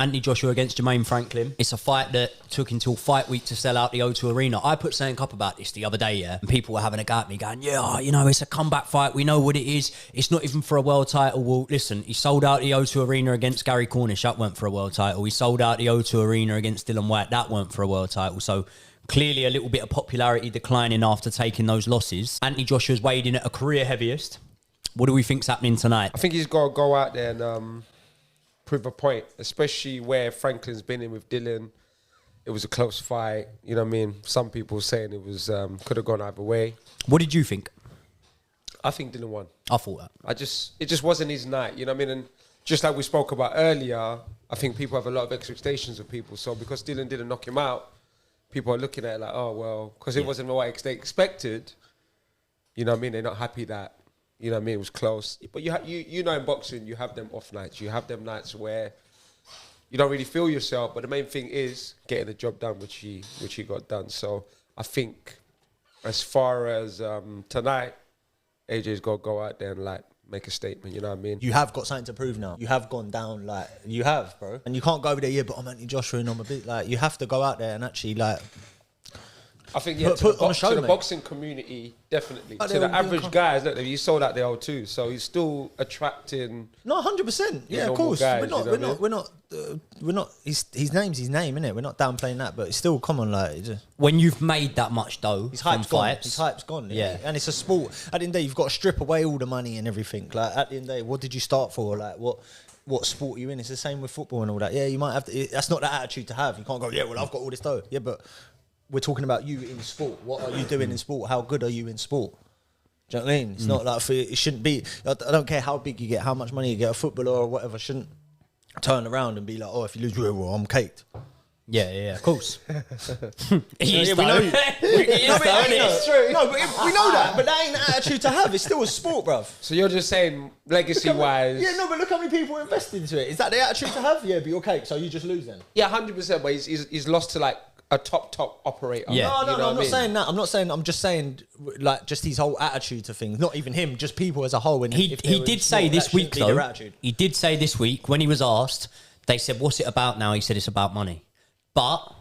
Anthony Joshua against Jermaine Franklin. It's a fight that took until fight week to sell out the O2 Arena. I put something up about this the other day, and people were having a go at me going, it's a comeback fight. We know what it is. It's not even for a world title. Well, listen, he sold out the O2 Arena against Gary Cornish. That weren't for a world title. He sold out the O2 Arena against Dylan White. That weren't for a world title. So clearly a little bit of popularity declining after taking those losses. Anthony Joshua's weighed in at a career heaviest. What do we think's happening tonight? I think he's got to go out there and prove a point, especially where Franklin's been in with Dylan. It was a close fight, you know what I mean? Some people saying it was could have gone either way. What did you think? I think Dylan won. I thought that. It just wasn't his night, you know what I mean? And just like we spoke about earlier, I think people have a lot of expectations of people. So because Dylan didn't knock him out, people are looking at it like, oh, well, because it wasn't what they expected, you know what I mean? They're not happy that, you know what I mean, it was close. But you know in boxing, you have them off nights. You have them nights where you don't really feel yourself, but the main thing is getting the job done, which he got done. So I think as far as tonight, AJ's got to go out there and make a statement, you know what I mean? You have got something to prove now. You have gone down, you have, bro. And you can't go over there, but I'm Anthony Joshua and I'm a bit, you have to go out there and actually, I think, put on a show, to the mate. Boxing community, definitely. Oh, to the average guys, look, he sold out the O2, so he's still attracting... No, 100%. Yeah, of course. Guys, we're not. His name's his name, innit? We're not downplaying that, but it's still, come on, When you've made that much dough his from hype's gone. fights... His hype's gone. Yeah. And it's a sport. At the end of the day, you've got to strip away all the money and everything. At the end of the day, what did you start for? What sport are you in? It's the same with football and all that. Yeah, you might have to... That's not the attitude to have. You can't go, I've got all this dough. Yeah, but... We're talking about you in sport. What are you doing in sport? How good are you in sport? Do you know what I mean? It's not like it shouldn't be. I don't care how big you get, how much money you get. A footballer or whatever shouldn't turn around and be like, "Oh, if you lose, well, I'm caked." Yeah, of course. We know. It's true. No, but we know that. But that ain't the attitude to have. It's still a sport, bruv. So you're just saying, legacy-wise... Yeah, no, but look how many people invest into it. Is that the attitude to have? Yeah, but you're caked, so you just lose then. Yeah, 100%, but he's lost to, a top operator. Yeah. No, I'm not saying that. I'm just saying, just his whole attitude to things. Not even him, just people as a whole. And he did say this week, though, he did say this week, when he was asked, they said, what's it about now? He said, it's about money. But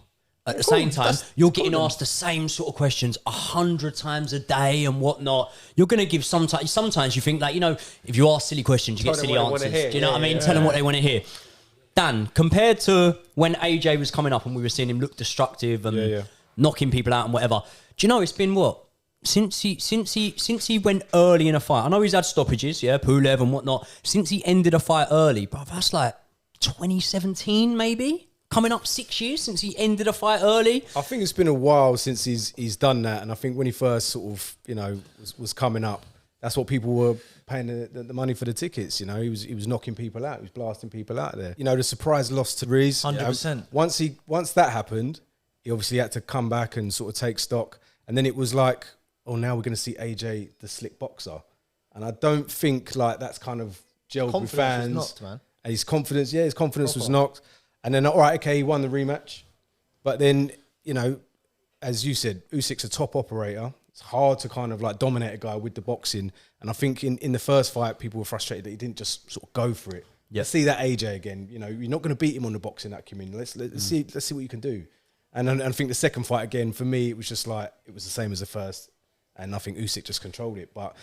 at the same time, you're getting asked the same sort of questions 100 times a day and whatnot. You're going to give sometimes you think, if you ask silly questions, you get silly answers. Do you know what I mean? Tell them what they want to hear. Dan, compared to when AJ was coming up and we were seeing him look destructive and knocking people out and whatever, do you know it's been what? Since he went early in a fight, I know he's had stoppages, Pulev and whatnot. Since he ended a fight early, bro, that's 2017 maybe? Coming up 6 years since he ended a fight early. I think it's been a while since he's done that, and I think when he first sort of was coming up, that's what people were paying the money for the tickets. He was knocking people out, he was blasting people out there. The surprise loss to Reese. 100%. Once that happened, he obviously had to come back and sort of take stock, and then it was like, oh, now we're going to see AJ the slick boxer, and I don't think that's kind of gelled with fans. Was knocked, man. And his confidence was knocked. And then, all right, okay, he won the rematch. But then, as you said, Usyk's a top operator. It's hard to kind of dominate a guy with the boxing. And I think in the first fight, people were frustrated that he didn't just sort of go for it. Yeah. Let's see that AJ again. You're not going to beat him on the boxing acumen. Let's see what you can do. And I think the second fight, again, for me, it was just it was the same as the first. And I think Usyk just controlled it. But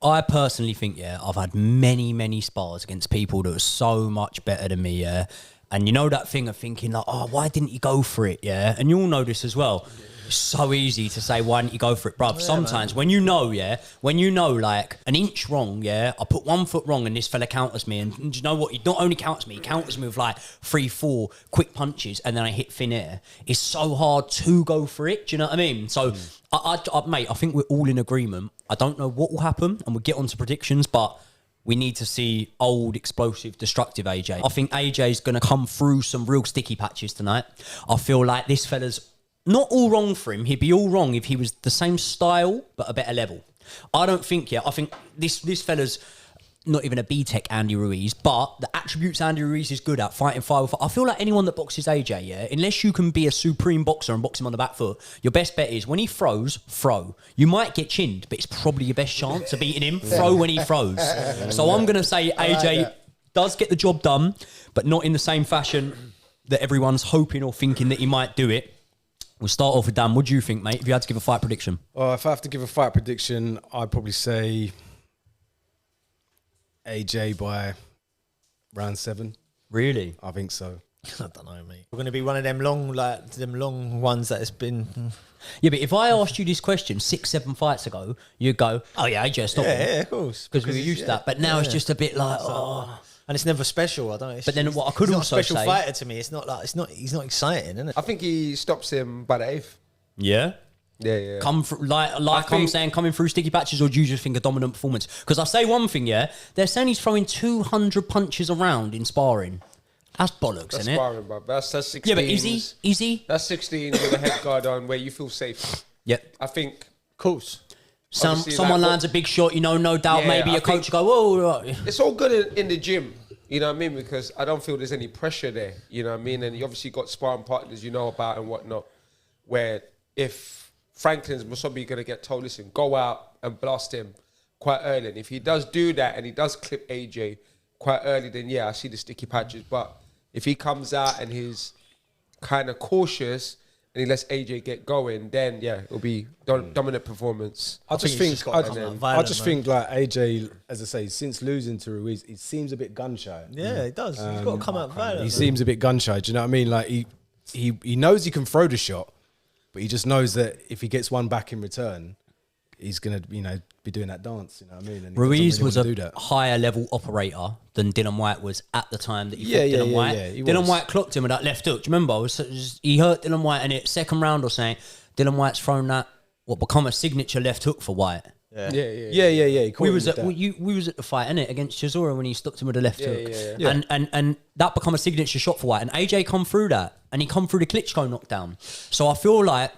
I personally think, I've had many, many spars against people that are so much better than me, And that thing of thinking why didn't you go for it, And you all know this as well. It's so easy to say, why didn't you go for it, bruv? Yeah, sometimes man. when you know an inch wrong, I put 1 foot wrong and this fella counters me. And do you know what? He not only counters me, he counters me with 3-4 quick punches and then I hit thin air. It's so hard to go for it. Do you know what I mean? So, mate, I think we're all in agreement. I don't know what will happen and we'll get on to predictions, but we need to see old, explosive, destructive AJ. I think AJ's going to come through some real sticky patches tonight. I feel like this fella's not all wrong for him. He'd be all wrong if he was the same style, but a better level. I don't think, I think this fella's not even a B-Tech Andy Ruiz, but the attributes Andy Ruiz is good at, fighting 5-5. I feel like anyone that boxes AJ, unless you can be a supreme boxer and box him on the back foot, your best bet is when he throws, throw. You might get chinned, but it's probably your best chance of beating him. Throw when he throws. So I'm going to say AJ... does get the job done, but not in the same fashion that everyone's hoping or thinking that he might do it. We'll start off with Dan. What do you think, mate, if you had to give a fight prediction? If I have to give a fight prediction, I'd probably say AJ by round 7. Really? I think so. I don't know, mate. We're going to be one of them long ones that has been. Yeah, but if I asked you this question 6-7 fights ago, you'd go, "Oh yeah, AJ, stop him," Yeah, of course. because we were used to that. But now it's just a bit like, oh. And it's never special. I don't know. But then what I could he's also not a special say- fighter to me. It's not like he's not exciting, isn't it? I think he stops him by the 8th. Yeah. Yeah. Come through, like I I'm think- saying, coming through sticky patches, or do you just think a dominant performance? Because I say one thing, yeah, they're saying he's throwing 200 punches around in sparring. That's bollocks, That's isn't it? sparring, bro. That's 16. Yeah, but is he? Is he? That's 16 with a head guard on where you feel safe. Yep. I think Of course. Obviously, Someone like, lands a big shot, no doubt. Yeah, Maybe I a coach think- go, whoa, right. it's all good in the gym. You know what I mean? Because I don't feel there's any pressure there. You know what I mean? And you obviously got sparring partners you know about and whatnot. Where if Franklin's probably going to get told, listen, go out and blast him quite early. And if he does do that and he does clip AJ quite early, then yeah, I see the sticky patches. But if he comes out and he's kind of cautious and he lets AJ get going, then yeah, it'll be dominant performance. I just think he's think, just gotta come out violent, think like AJ, as I say, since losing to Ruiz, he seems a bit gun shy. Yeah, he does. He's got to come out violent. He seems a bit gun shy. Do you know what I mean? Like he knows he can throw the shot, but he just knows that if he gets one back in return, he's gonna be doing that dance. You know what I mean? And he Ruiz doesn't really was wanna a do that. higher level operator than Dylan White was at the time that he Yeah, fought yeah, Dylan yeah, White. yeah, he Dylan was. White clocked him with that left hook. Do you remember? He hurt Dylan White in it second round or something. Dylan White's thrown that what become a signature left hook for White. Yeah. He caught We him was with at that. we was at the fight, innit, against Chisora when he stopped him with the left hook. yeah. And that become a signature shot for White. And AJ come through that, and he come through the Klitschko knockdown. So I feel like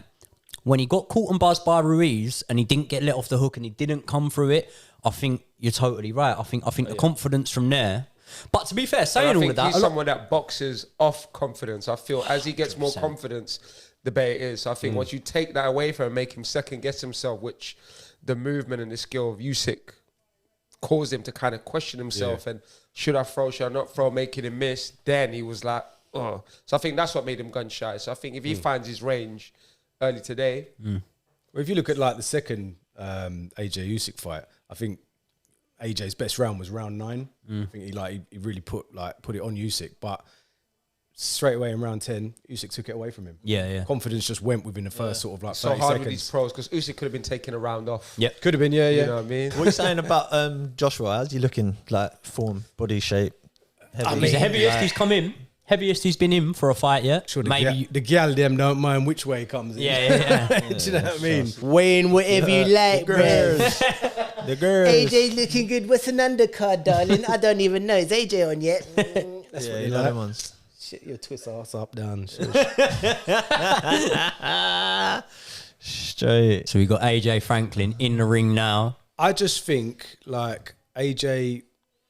when he got caught and buzzed by Ruiz and he didn't get let off the hook and he didn't come through it, I think you're totally right. I think the confidence from there. But to be fair, saying I all think of that, he's someone that boxes off confidence. I feel as he gets more 100%. confidence, the better it is. So I think once you take that away from him, make him second guess himself, which the movement and the skill of Usyk caused him to kind of question himself and should I throw, should I not throw, making him miss. Then he was like, oh. So I think that's what made him gun shy. So I think if he finds his range early today, Well, if you look at like the second AJ Usyk fight, I think AJ's best round was round 9. I think he really put it on Usyk, but straight away in round 10, Usyk took it away from him. Yeah. Confidence just went within the first sort of like 30 so hard with seconds. these pros because Usyk could have been taking a round off. Yep. Could have been, yeah. You know what I mean? What are you saying about Joshua? How's he looking? Like form, body shape? He's the heaviest he's come in. Heaviest he's been in for a fight yet. Sure, Maybe. the gal them don't mind which way it comes in. Yeah. Do you know what I mean? Weighing whatever you like, bro. The girls. AJ's looking good. What's an undercard, darling? I don't even know. Is AJ on yet? That's Yeah, what you you know like. them ones. Shit, your twist ass up, down. Straight. So we got AJ Franklin in the ring now. I just think like AJ,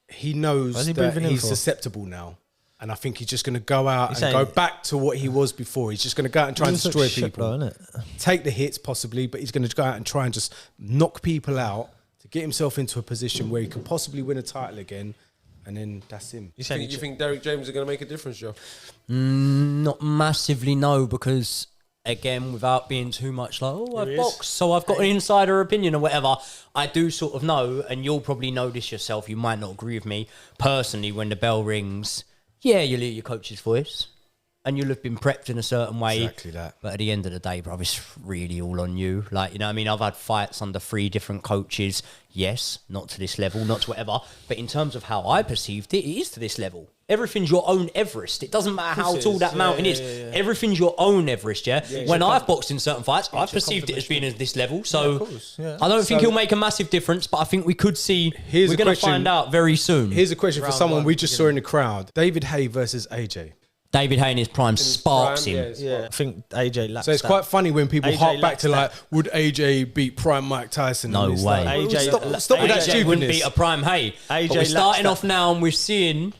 he knows Why's he that breathing in he's for? susceptible now. And I think he's just going to go out He's and go saying- back to what he was before. He's just going to go out and try and He looks destroy like shit, people. though, innit? Take the hits possibly, but he's going to go out and try and just knock people out to get himself into a position where he could possibly win a title again. And then that's him. You saying You think Derek James is going to make a difference, Joe? Not massively, no, because again, without being too much like, oh, I've boxed, so I've got an insider opinion or whatever, I do sort of know, and you'll probably know this yourself, you might not agree with me, personally, when the bell rings, yeah, you'll hear your coach's voice, and you'll have been prepped in a certain way. Exactly that. But at the end of the day, bro, it's really all on you. Like, you know what I mean? I've had fights under 3 different coaches. Yes, not to this level, not to whatever. But in terms of how I perceived it, it is to this level. Everything's your own Everest. It doesn't matter how tall that mountain is. Everything's your own Everest, yeah? When I've boxed in certain fights, I've perceived it as being at this level. So I don't think he'll make a massive difference, but I think we could see. Here's We're a going to question- find out very soon. Here's a question for Round someone one, we just saw in the crowd. David Hay versus AJ. David Hay in his prime sparks Prime, him. yeah, Yeah, I think AJ lacks So it's that. quite funny when people AJ hark back lacks to like, that. would AJ beat Prime Mike Tyson? No And it's way. Like, AJ stop with that AJ wouldn't stupidness. beat a prime Hay. AJ But we're lacks starting that. off now and we're seeing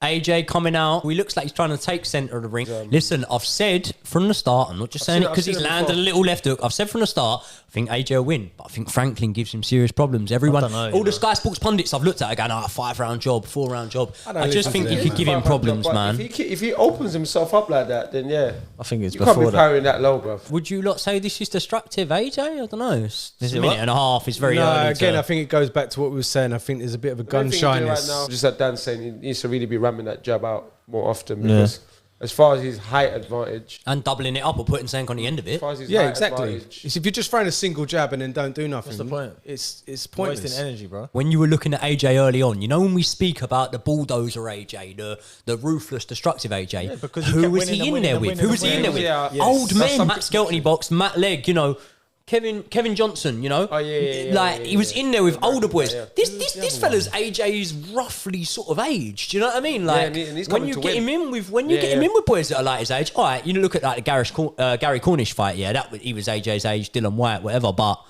AJ coming out. He looks like he's trying to take centre of the ring. Listen, I've said from the start, I'm not just saying it because he's landed a little left hook. I've said from the start, I think AJ will win, but I think Franklin gives him serious problems. Everyone, I don't know, all the Sky Sports pundits I've looked at are going, 5-round job, 4-round job. I just listen think to you them, could give him problems, man. If he opens himself up like that, then yeah. I think it's You can't be before that. powering that low, bro. Would you lot say this is destructive, AJ? I don't know. It's a it minute what? and a half. It's very No, early. again, to- I think it goes back to what we were saying. I think there's a bit of a The gun only thing he do shyness. right now, just like Dan saying, he needs to really be ramming that jab out more often because as far as his height advantage, and doubling it up or putting something on the end of it. as far as his Yeah, height exactly. advantage, It's if you're just throwing a single jab and then don't do nothing. What's the point? It's pointless. Wasting energy, bro. When you were looking at AJ early on, you know when we speak about the bulldozer AJ, the ruthless, destructive AJ, Yeah, because he who kept was winning he and in winning there and with? winning Who and was he in there with? winning. Yeah, Old yes. men, Matt Skeltony box, Matt Legg, you know, Kevin Johnson, you know, Oh, yeah, like he was in there with older boys. yeah. This fella's AJ is roughly sort of age. Do you know what I mean? Like and he's when coming you to get win. him in with boys that are like his age. All right, you look at like the Gary Cornish fight. Yeah, he was AJ's age, Dylan White, whatever, but.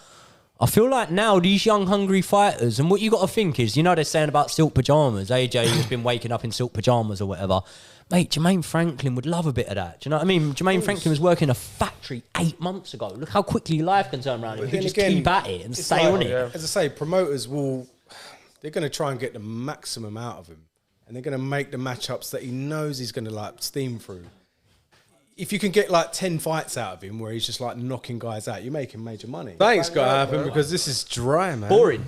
I feel like now these young hungry fighters, and what you got to think is, you know, they're saying about silk pajamas. AJ has been waking up in silk pajamas or whatever. Mate, Jermaine Franklin would love a bit of that. Do you know what I mean? Jermaine Franklin was working a factory 8 months ago. Look how quickly life can turn around. If you then just again, keep at it and it's stay like- on it. As I say, promoters they're going to try and get the maximum out of him, and they're going to make the matchups that he knows he's going to like steam through. If you can get like 10 fights out of him where he's just like knocking guys out, you're making major money. Thanks, got to happen because this is dry, man. Boring.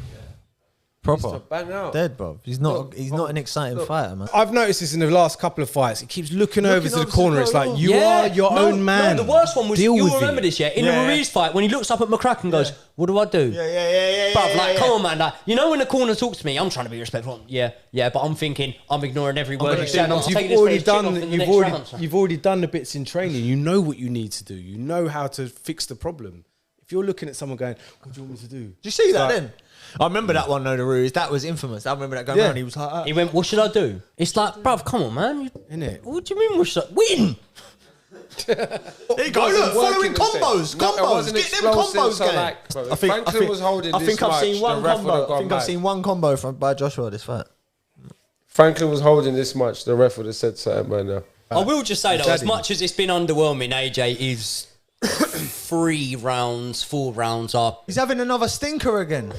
Proper. bang out. Dead, bro. He's not an exciting fighter, man. I've noticed this in the last couple of fights. He keeps looking over to the corner. It's like, you Yeah. are your No, own man. No, the worst one was, Deal you'll with remember it. this, yeah? In Yeah. the Ruiz fight, when he looks up at McCracken and goes, what do I do? Yeah. Bruv, like, come on, man. Like, you know when the corner talks to me, I'm trying to be respectful. Yeah, but I'm thinking, I'm ignoring every word gonna he's saying. I'm You've taking this already for his chin off done. in the next round. You've already done the bits in training. You know what you need to do. You know how to fix the problem. If you're looking at someone going, "What do you want me to do?" Did you see that Like- then? I remember that one, though, the Ruiz. That was infamous. I remember that going Yeah. around. He was like, He went, what should I do? It's like, bruv, come on, man. Innit? What do you mean, what should I... Win! there you go, look, following combos. No, it wasn't Get them explosive, combos so going. like, bro, if Franklin was holding I this think I've much, seen one the ref would have combo. I gone think I've mad. seen one combo by Joshua this fight. Franklin was holding this much, the ref would have said something by now. I will just say, though, as Daddy. much as it's been underwhelming, AJ is 4 rounds up. He's having another stinker again.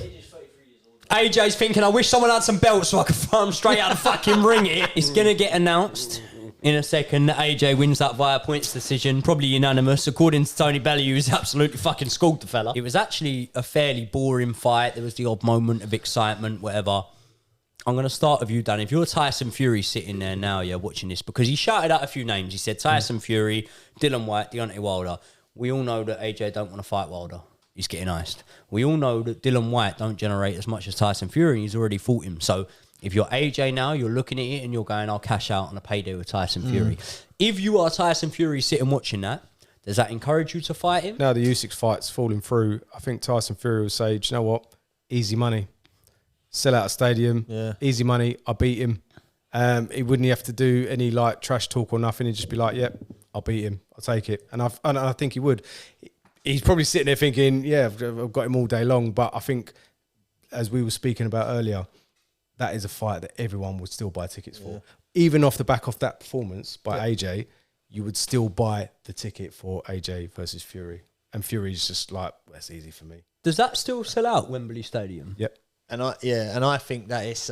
AJ's thinking, I wish someone had some belts so I could throw him straight out of the fucking ring here. It's going to get announced in a second that AJ wins that via points decision, probably unanimous. According to Tony Bellew, who's absolutely fucking schooled the fella. It was actually a fairly boring fight. There was the odd moment of excitement, whatever. I'm going to start with you, Dan. If you're Tyson Fury sitting there now, you're watching this, because he shouted out a few names. He said Tyson Fury, Dylan White, Deontay Wilder. We all know that AJ don't want to fight Wilder. He's getting iced. We all know that Dylan White don't generate as much as Tyson Fury, and he's already fought him. So if you're AJ now, you're looking at it and you're going, I'll cash out on a payday with Tyson Fury. If you are Tyson Fury sitting watching that, does that encourage you to fight him? Now the Usyk fight's falling through. I think Tyson Fury will say, "Do you know what? Easy money. Sell out a stadium. Yeah. Easy money. I beat him. He wouldn't have to do any like trash talk or nothing. He'd just be like, "Yep, I'll beat him. I'll take it." And I think he would. He's probably sitting there thinking, "Yeah, I've got him all day long." But I think, as we were speaking about earlier, that is a fight that everyone would still buy tickets for. Even off the back of that performance by AJ, you would still buy the ticket for AJ versus Fury. And Fury's just like, that's easy for me. Does that still sell out Wembley Stadium? Yep. And I think that it's.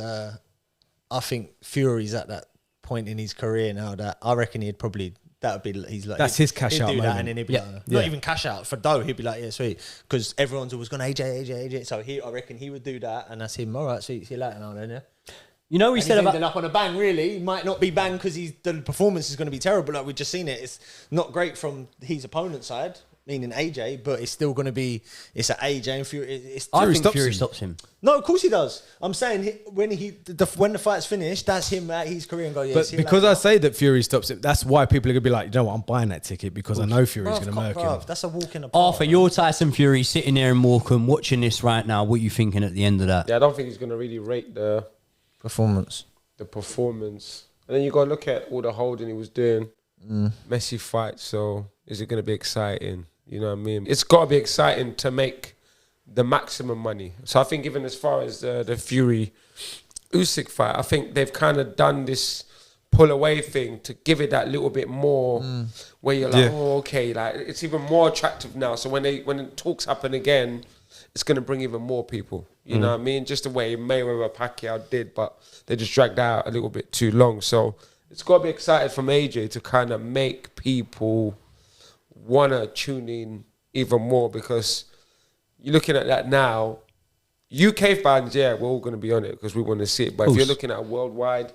I think Fury's at that point in his career now that I reckon he'd probably. That would be he's like That's his cash he'd out do that, moment. and then he'd be Yeah. like, Yeah. not even cash out for dough. He'd be like, yeah, sweet, because everyone's always gone AJ. So I reckon he would do that, and that's him. All right, sweet. See you later now, then. Yeah. You know, we And said he's about... ending up on a bang. Really, he might not be bang because the performance is going to be terrible. Like we've just seen it. It's not great from his opponent's side, meaning AJ, but it's still going to be. It's at AJ and Fury. I Fury think stops Fury him. stops him. No, of course he does. I'm saying when the fight's finished, that's him at his career and go. Yeah, But see you because later. I say that Fury stops it, that's why people are going to be like, you know what, I'm buying that ticket because I know Fury's going to murk him. That's a walk in the park. Arthur, you're Tyson Fury sitting there in Morecambe watching this right now. What are you thinking at the end of that? Yeah, I don't think he's going to really rate the performance. performance. And then you got to look at all the holding he was doing. Messy fight. So is it going to be exciting? You know what I mean? It's got to be exciting to make the maximum money. So I think even as far as the Fury Usyk fight, I think they've kind of done this pull away thing to give it that little bit more where you're like, oh, okay, like it's even more attractive now. So when talks happen again, it's going to bring even more people. You know what I mean? Just the way Mayweather Pacquiao did, but they just dragged out a little bit too long. So it's got to be excited from AJ to kind of make people want to tune in even more, because you're looking at that now. UK fans, yeah, we're all going to be on it because we want to see it. But if you're looking at a worldwide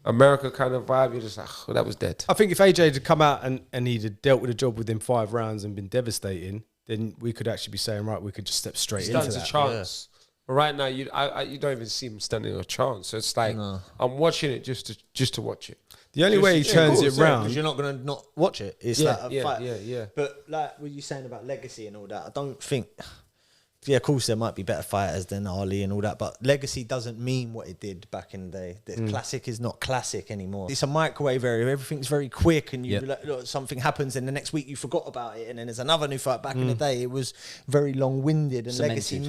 America kind of vibe, you're just like, oh, that was dead. I think if AJ had come out and he'd have dealt with the job within 5 rounds and been devastating, then we could actually be saying, right, we could just step straight into Stands that. a chance. But right now, you don't even see him standing a chance. So it's like, I'm watching it just to watch it. The only way he turns it round, because you're not going to not watch it. It's like a fight. Yeah. But like what you saying about legacy and all that, I don't think. Yeah, of course there might be better fighters than Ali and all that, but legacy doesn't mean what it did back in the day. The classic is not classic anymore. It's a microwave area. Everything's very quick, and you look, something happens, and the next week you forgot about it, and then there's another new fight. Back in the day, it was very long-winded, and Cemented. legacy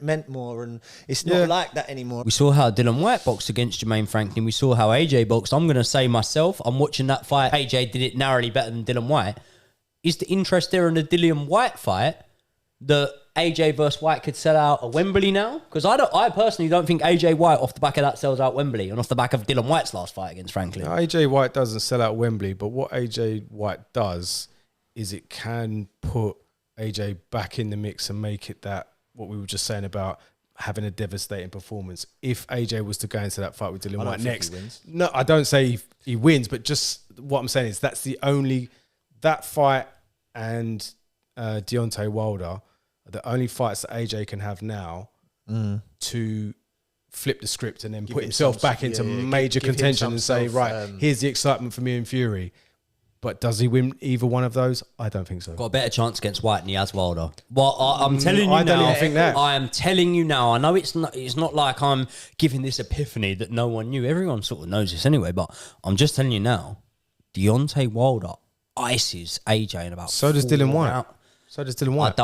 meant more, and it's not like that anymore. We saw how Dylan White boxed against Jermaine Franklin. We saw how AJ boxed. I'm going to say myself, I'm watching that fight. AJ did it narrowly better than Dylan White. Is the interest there in the Dylan White fight that AJ versus White could sell out a Wembley now? Because I personally don't think AJ White off the back of that sells out Wembley, and off the back of Dylan White's last fight against Franklin. No, AJ White doesn't sell out Wembley, but what AJ White does is it can put AJ back in the mix and make it that, what we were just saying about having a devastating performance. If AJ was to go into that fight with Dylan White next, no, I don't say he wins, but just what I'm saying is that's the only, that fight and Deontay Wilder, the only fights that AJ can have now to flip the script and then put himself back into major contention and say, right, here's the excitement for me and Fury. But does he win either one of those? I don't think so. Got a better chance against White than he has Wilder. Well, I'm telling you I don't now. even think that. I am telling you now. I know it's not like I'm giving this epiphany that no one knew. Everyone sort of knows this anyway. But I'm just telling you now. Deontay Wilder ices AJ in about. So does 4 Dylan White. rounds. So does Dylan White.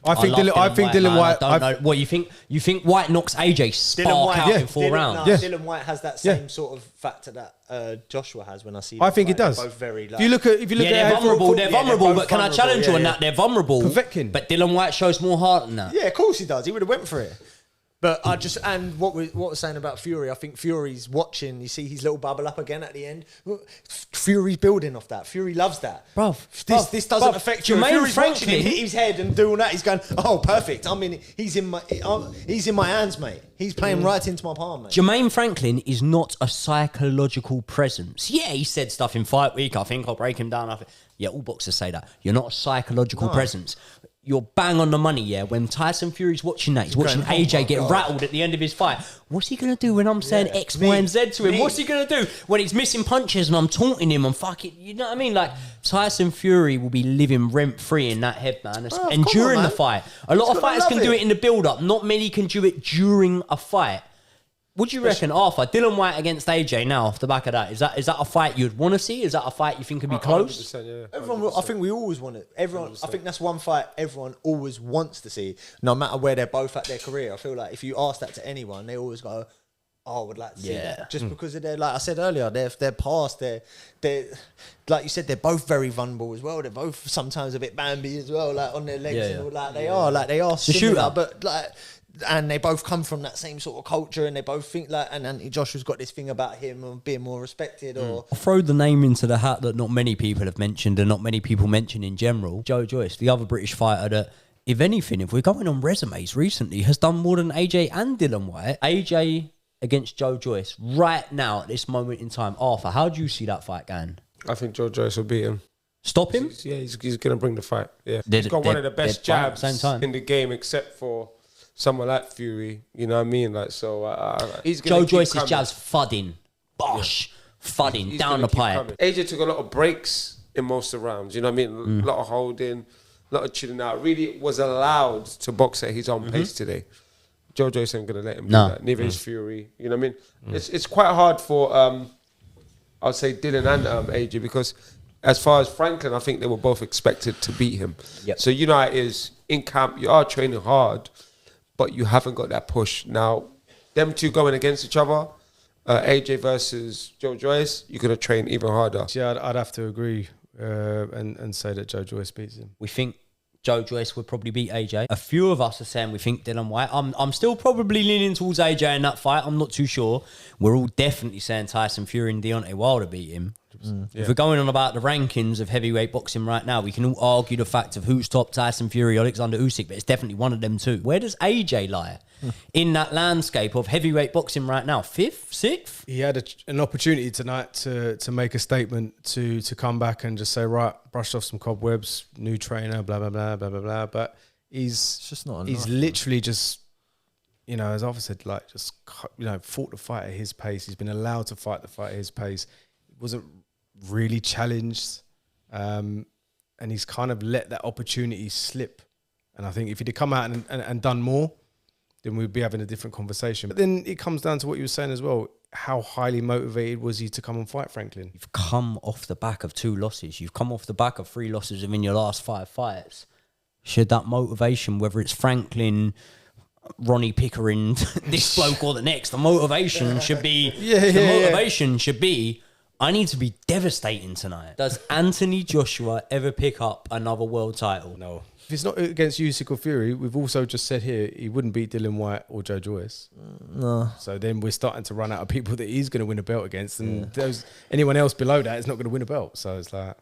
I think Dylan White. I don't know. What you think? You think White knocks AJ spark out in 4 rounds? Dylan White has that same sort of factor that Joshua has when I see. I think it does. Both very. If you look at, They're vulnerable. They're vulnerable. But can I challenge you on that? They're vulnerable. Povetkin. But Dylan White shows more heart than that. Yeah, of course he does. He would have went for it. But I just, and what we're saying about Fury, I think Fury's watching, you see his little bubble up again at the end. Fury's building off that. Fury loves that. This doesn't affect you. Fury's watching him hit his head and do all that. He's going, oh, perfect. I mean, he's in my hands, mate. He's playing right into my palm, mate. Jermaine Franklin is not a psychological presence. Yeah, he said stuff in Fight Week. I think I'll break him down. Yeah, all boxers say that. You're not a psychological presence. You're bang on the money, yeah. When Tyson Fury's watching that, he's watching AJ get rattled at the end of his fight. What's he going to do when I'm saying X, Y, and Z to him? What's he going to do when he's missing punches and I'm taunting him and fucking, you know what I mean? Like, Tyson Fury will be living rent-free in that head, man. And during the fight. A lot of fighters can do it in the build-up. Not many can do it during a fight. Would you reckon, Arthur, Dylan White against AJ now off the back of that? Is that a fight you'd want to see? Is that a fight you think could be close? 100%, yeah. Everyone, I think we always want it. Everyone, 100%. I think that's one fight everyone always wants to see, no matter where they're both at their career. I feel like if you ask that to anyone, they always go, "Oh, I would like to see that." Just because of their, like I said earlier, their past, they're like you said, they're both very vulnerable as well. They're both sometimes a bit Bambi as well, like on their legs and all that. They are similar, but like. And they both come from that same sort of culture, and they both think like. And Anthony Joshua's got this thing about him of being more respected. Or I'll throw the name into the hat that not many people have mentioned, and not many people mention in general. Joe Joyce, the other British fighter that, if anything, if we're going on resumes recently, has done more than AJ and Dylan White. AJ against Joe Joyce right now at this moment in time. Arthur, how do you see that fight going? I think Joe Joyce will beat him. Stop him? Yeah, he's going to bring the fight. Yeah, They're- he's got one of the they're- best they're fighting at jabs the same time. in the game, except for someone like Fury. You know what I mean? Like, so he's going Joe to Joyce's jabs fudding. Bosh. Fudding He's down gonna the keep pipe. coming. AJ took a lot of breaks in most of the rounds. You know what I mean? A lot of holding, a lot of chilling out. Really was allowed to box at his own pace today. Joe Joyce ain't going to let him do that. Neither is Fury. You know what I mean? It's quite hard for, I'd say, Dylan and AJ, because as far as Franklin, I think they were both expected to beat him. Yep. So you know how it is in camp. You are training hard, but you haven't got that push. Now, them two going against each other, AJ versus Joe Joyce, you're going to train even harder. Yeah, I'd have to agree and say that Joe Joyce beats him. We think Joe Joyce would probably beat AJ. A few of us are saying we think Dylan White. I'm still probably leaning towards AJ in that fight. I'm not too sure. We're all definitely saying Tyson Fury and Deontay Wilder beat him. If we're going on about the rankings of heavyweight boxing right now, we can all argue the fact of who's top, Tyson Fury, Alexander Usyk, but it's definitely one of them two. Where does AJ lie in that landscape of heavyweight boxing right now? 5th, 6th? He had an opportunity tonight to make a statement, to come back and just say, right, brushed off some cobwebs, new trainer, blah, blah, blah, blah, blah, blah. But he's just not enough, he's literally just, you know, as Arthur said, like just, you know, fought the fight at his pace. He's been allowed to fight the fight at his pace. He wasn't really challenged. And he's kind of let that opportunity slip. And I think if he'd have come out and done more, then we'd be having a different conversation. But then it comes down to what you were saying as well. How highly motivated was he to come and fight Franklin? You've come off the back of 2 losses. You've come off the back of 3 losses within your last 5 fights. Should that motivation, whether it's Franklin, Ronnie Pickering, this bloke or the next, the motivation should be... motivation should be, I need to be devastating tonight. Does Anthony Joshua ever pick up another world title? No. If it's not against Usyk or Fury, we've also just said here he wouldn't beat Dylan White or Joe Joyce. No. So then we're starting to run out of people that he's going to win a belt against, and anyone else below that is not going to win a belt. So it's like,